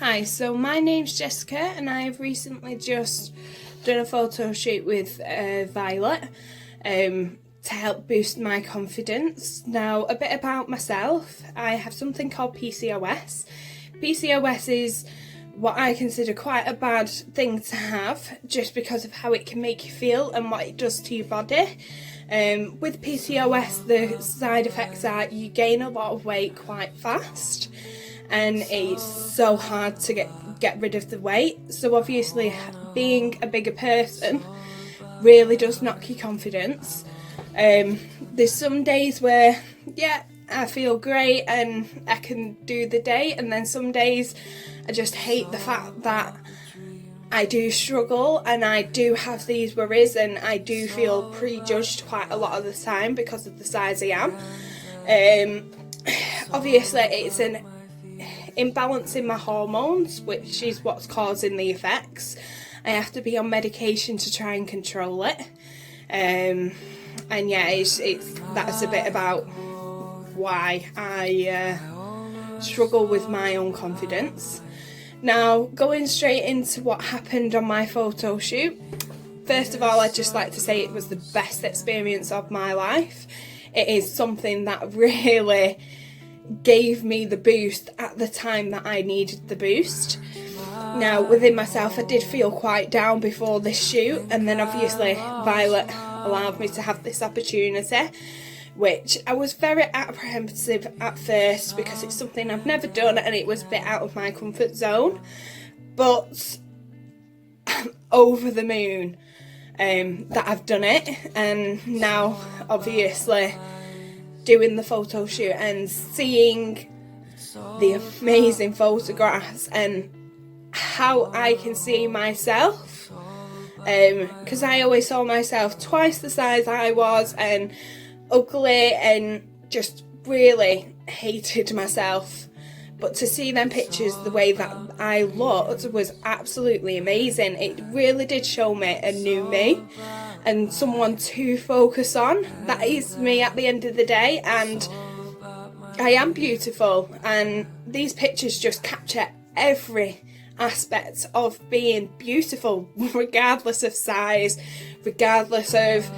Hi, so my name's Jessica and I've recently just done a photo shoot with Violet to help boost my confidence. Now, a bit about myself. I have something called PCOS. PCOS is what I consider quite a bad thing to have just because of how it can make you feel and what it does to your body. With PCOS, the side effects are you gain a lot of weight quite fast, and it's so hard to get rid of the weight. So obviously being a bigger person really does knock your confidence. There's some days where I feel great and I can do the day, and then some days I just hate the fact that I do struggle and I do have these worries and I do feel prejudged quite a lot of the time because of the size I am. Obviously it's an imbalance in my hormones, which is what's causing the effects. I have to be on medication to try and control it. And yeah, that's a bit about why I struggle with my own confidence. Now, going straight into what happened on my photo shoot. First of all, I'd just like to say it was the best experience of my life. It is something that really gave me the boost at the time that I needed the boost. Now, within myself, I did feel quite down before this shoot, and then obviously Violet allowed me to have this opportunity, which I was very apprehensive at first because it's something I've never done and it was a bit out of my comfort zone, but I'm over the moon that I've done it. And now obviously doing the photo shoot and seeing the amazing photographs and how I can see myself, because I always saw myself twice the size I was and ugly and just really hated myself. But to see them pictures the way that I looked was absolutely amazing. It really did show me a new me and someone to focus on. That is me at the end of the day, and I am beautiful, and these pictures just capture every aspect of being beautiful, regardless of size, regardless of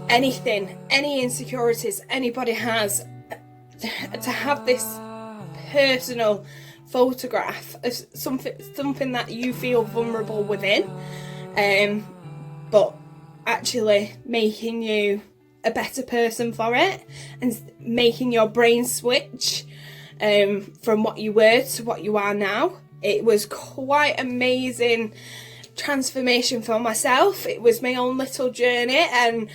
anything, any insecurities anybody has. To have this personal photograph of something that you feel vulnerable within, but actually making you a better person for it and making your brain switch from what you were to what you are now. It was quite amazing transformation for myself. It was my own little journey, and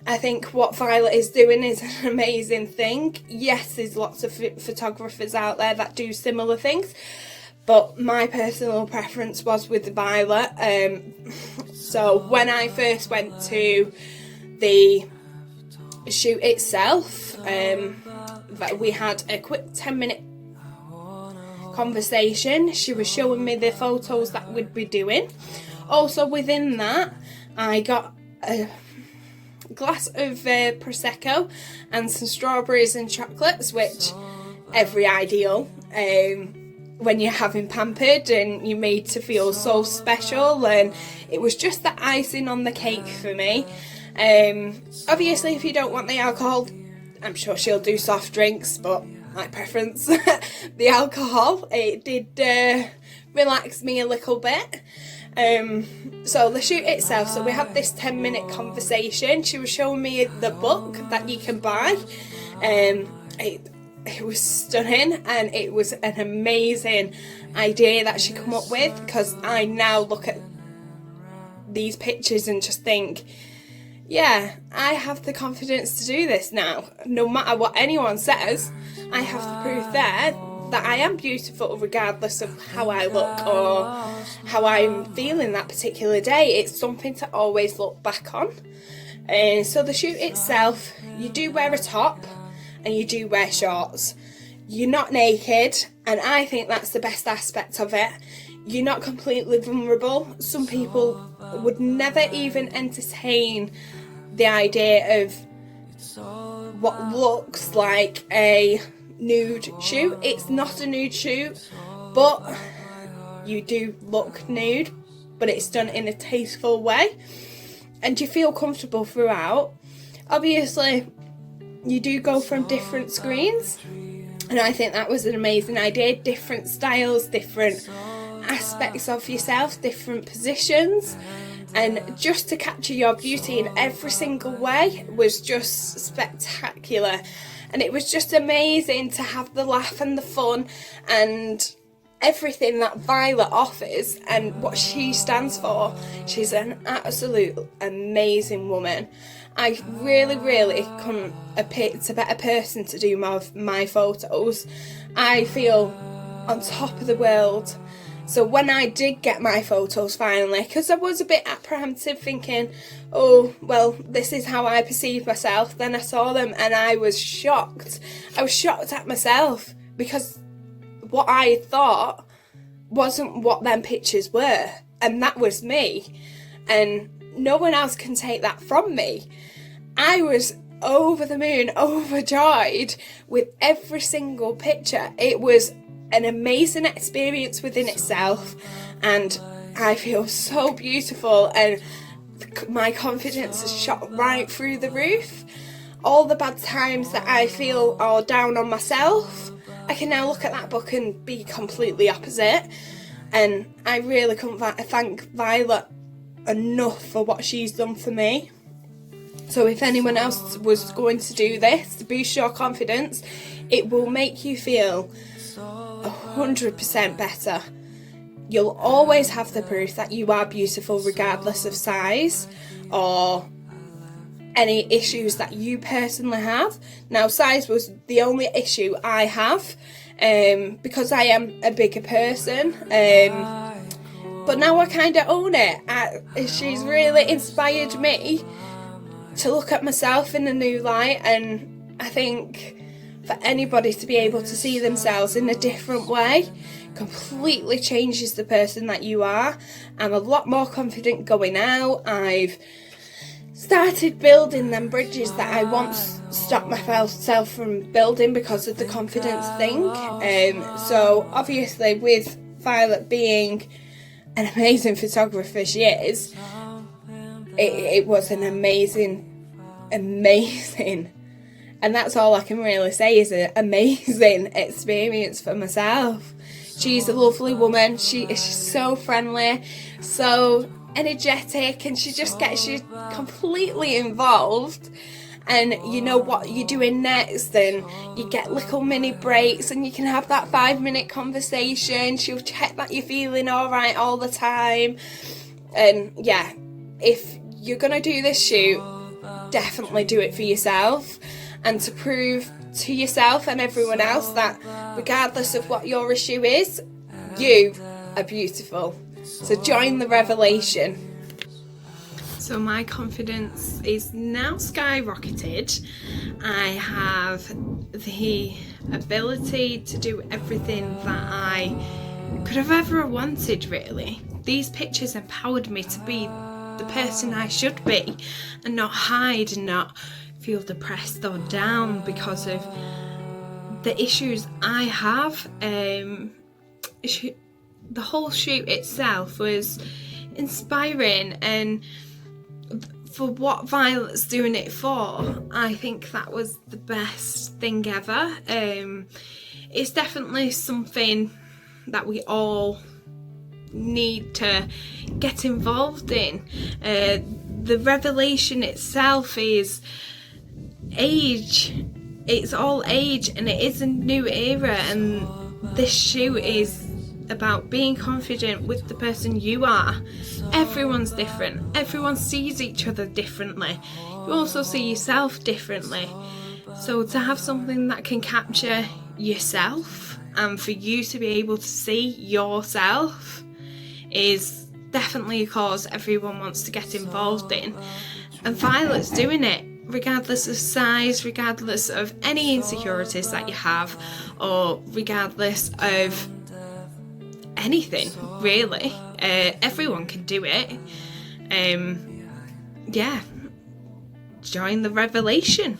I think what Violet is doing is an amazing thing. Yes, there's lots of photographers out there that do similar things, but my personal preference was with Violet. So when I first went to the shoot itself, we had a quick 10-minute conversation. She was showing me the photos that we'd be doing. Also within that, I got a glass of Prosecco and some strawberries and chocolates, which every ideal when you're having pampered and you're made to feel so special, and it was just the icing on the cake for me. Obviously if you don't want the alcohol, I'm sure she'll do soft drinks, but my preference the alcohol. It did relax me a little bit. So the shoot itself, so we had this 10-minute conversation. She was showing me the book that you can buy. It was stunning, and it was an amazing idea that she come up with, because I now look at these pictures and just think, yeah, I have the confidence to do this now. No matter what anyone says, I have the proof there that I am beautiful regardless of how I look or how I'm feeling that particular day. It's something to always look back on. So the shoot itself, you do wear a top and you do wear shorts. You're not naked, and I think that's the best aspect of it. You're not completely vulnerable. Some people would never even entertain the idea of what looks like a nude shoot. It's not a nude shoot, but you do look nude, but it's done in a tasteful way and you feel comfortable throughout. Obviously you do go from different screens, and I think that was an amazing idea. Different styles, different aspects of yourself, different positions, and just to capture your beauty in every single way was just spectacular. And it was just amazing to have the laugh and the fun and everything that Violet offers and what she stands for. She's an absolute amazing woman. I really couldn't have picked a better person to do my photos. I feel on top of the world. So when I did get my photos finally, because I was a bit apprehensive thinking, oh, well, this is how I perceive myself, then I saw them and I was shocked. I was shocked at myself because what I thought wasn't what them pictures were, and that was me, and no one else can take that from me. I was over the moon, overjoyed with every single picture. It was an amazing experience within itself, and I feel so beautiful, and my confidence has shot right through the roof. All the bad times that I feel are down on myself, I can now look at that book and be completely opposite. And I really couldn't thank Violet enough for what she's done for me. So if anyone else was going to do this to boost your confidence, it will make you feel 100% better. You'll always have the proof that you are beautiful regardless of size or any issues that you personally have. Now, size was the only issue I have because I am a bigger person, but now I kind of own it. She's really inspired me to look at myself in a new light, and I think for anybody to be able to see themselves in a different way completely changes the person that you are. I'm a lot more confident going out. I've started building them bridges that I once stopped myself from building because of the confidence thing. So obviously with Violet being an amazing photographer she is, it was an amazing, and that's all I can really say is an amazing experience for myself. She's a lovely woman. She's so friendly, so energetic, and she just gets you completely involved, and you know what you're doing next, and you get little mini breaks and you can have that 5-minute conversation. She'll check that you're feeling all right all the time. And yeah, if you're gonna do this shoot, definitely do it for yourself, and to prove to yourself and everyone else that regardless of what your issue is, you are beautiful. So join the revelation. So my confidence is now skyrocketed. I have the ability to do everything that I could have ever wanted, really. These pictures empowered me to be the person I should be and not hide and not feel depressed or down because of the issues I have. The whole shoot itself was inspiring, and for what Violet's doing it for, I think that was the best thing ever. It's definitely something that we all need to get involved in. The revelation itself is age. It's all age, and it is a new era, and this shoot is about being confident with the person you are. Everyone's different. Everyone sees each other differently. You also see yourself differently. So to have something that can capture yourself and for you to be able to see yourself is definitely a cause everyone wants to get involved in. And Violet's doing it regardless of size, regardless of any insecurities that you have, or regardless of anything really. Everyone can do it. Yeah, join the revelation.